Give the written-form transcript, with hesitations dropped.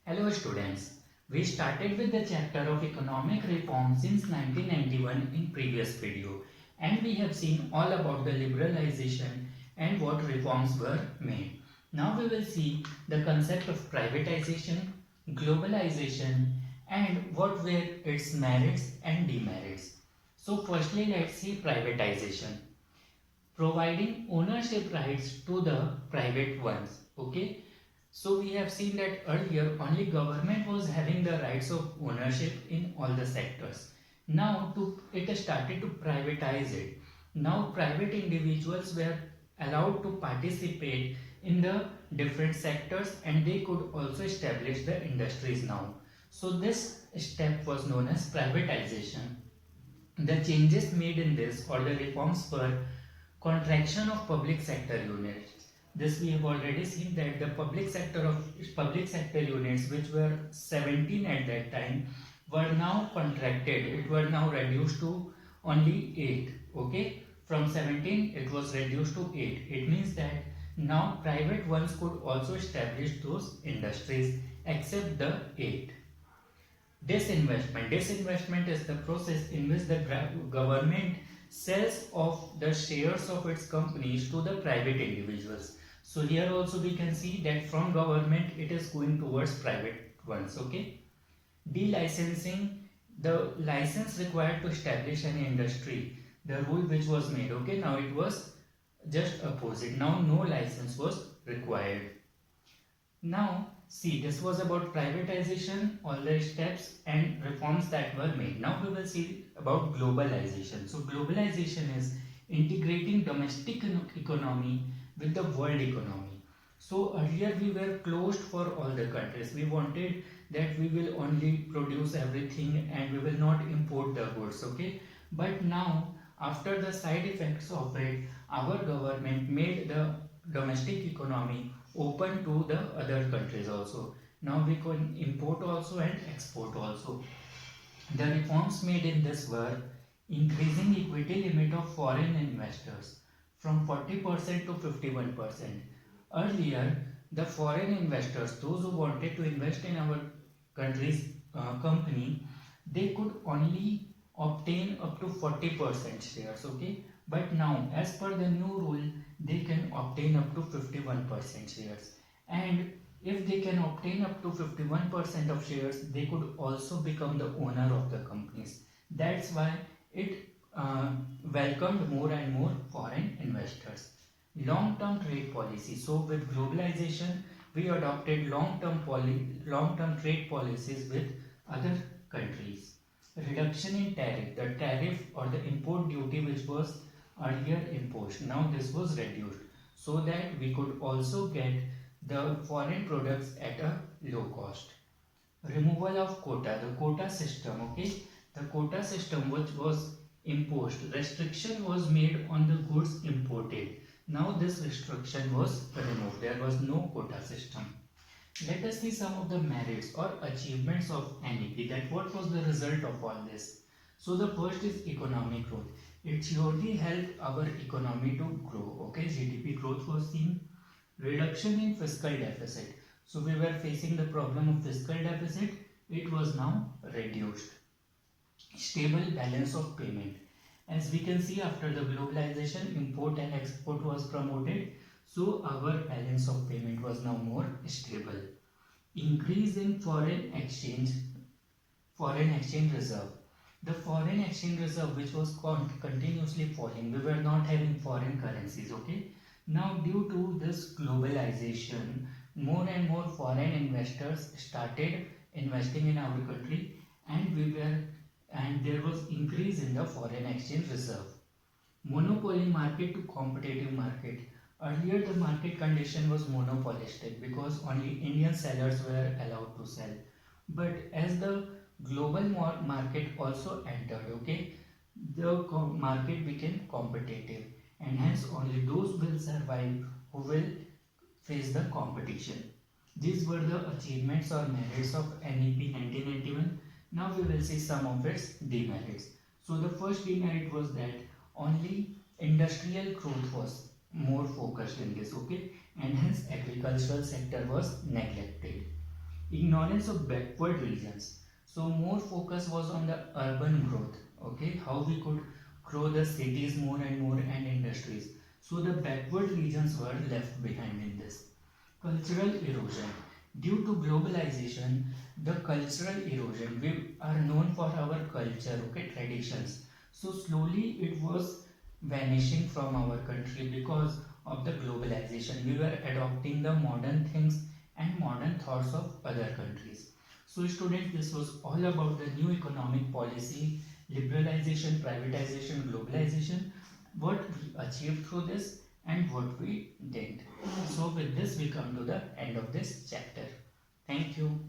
Hello students. We started with the chapter of economic reform since 1991 in previous video, and we have seen all about the liberalization and what reforms were made. Now we will see the concept of privatization, globalization and what were its merits and demerits. So firstly let's see privatization, providing ownership rights to the private ones. Okay, so we have seen that earlier only government was having the rights of ownership in all the sectors. Now it has started to privatize it. Now private individuals were allowed to participate in the different sectors and they could also establish the industries now. So this step was known as privatization. The changes made in this or the reforms were contraction of public sector units. This we have already seen that the public sector units, which were 17 at that time, were now contracted. It were now reduced to only 8. Okay, from 17 it was reduced to 8. It means that now private ones could also establish those industries except the 8. Disinvestment. Disinvestment is the process in which the government sells off the shares of its companies to the private individuals. So here also we can see that from government it is going towards private ones. Okay. Delicensing, the license required to establish an industry, the rule which was made. Okay, now it was just opposite. Now no license was required. Now, see, this was about privatization, all the steps and reforms that were made. Now we will see about globalization. So globalization is integrating domestic economy with the world economy. So earlier we were closed for all the countries. We wanted that we will only produce everything and we will not import the goods, okay? But now, after the side effects of it, our government made the domestic economy open to the other countries also. Now we can import also and export also. The reforms made in this were increasing equity limit of foreign investors from 40% to 51%. Earlier, the foreign investors, those who wanted to invest in our country's company, they could only obtain up to 40% shares, okay? But now, as per the new rule, they can obtain up to 51% shares. And if they can obtain up to 51% of shares, they could also become the owner of the companies. That's why it welcomed more and more foreign investors. Long-term trade policy. So with globalization, we adopted long-term trade policies with other countries. Reduction in tariff. The tariff or the import duty which was earlier imposed, now this was reduced so that we could also get the foreign products at a low cost. Removal of quota, the quota system, okay, the quota system which was imposed, restriction was made on the goods imported. Now this restriction was removed, there was no quota system. Let us see some of the merits or achievements of NEP, that what was the result of all this. So the first is economic growth. It surely helped our economy to grow. Okay, GDP growth was seen. Reduction in fiscal deficit. So we were facing the problem of fiscal deficit. It was now reduced. Stable balance of payment. As we can see, after the globalization, import and export was promoted. So our balance of payment was now more stable. Increase in foreign exchange reserve. The foreign exchange reserve which was continuously falling, we were not having foreign currencies, okay? Now due to this globalization, more and more foreign investors started investing in our country and there was increase in the foreign exchange reserve. Monopoly market to competitive market. Earlier the market condition was monopolistic because only Indian sellers were allowed to sell. But as the global market also entered, okay, the market became competitive and hence only those will survive who will face the competition. These were the achievements or merits of NEP 1991. Now we will see some of its demerits. So the first demerit was that only industrial growth was more focused in this, okay, and hence agricultural sector was neglected. Ignorance of backward regions. So more focus was on the urban growth. Okay, how we could grow the cities more and more and industries. So the backward regions were left behind in this. Cultural erosion. Due to globalization, the cultural erosion, we are known for our culture, okay, traditions. So slowly it was vanishing from our country because of the globalization. We were adopting the modern things and modern thoughts of other countries. So students, this was all about the new economic policy, liberalization, privatization, globalization, what we achieved through this and what we didn't. So with this we come to the end of this chapter. Thank you.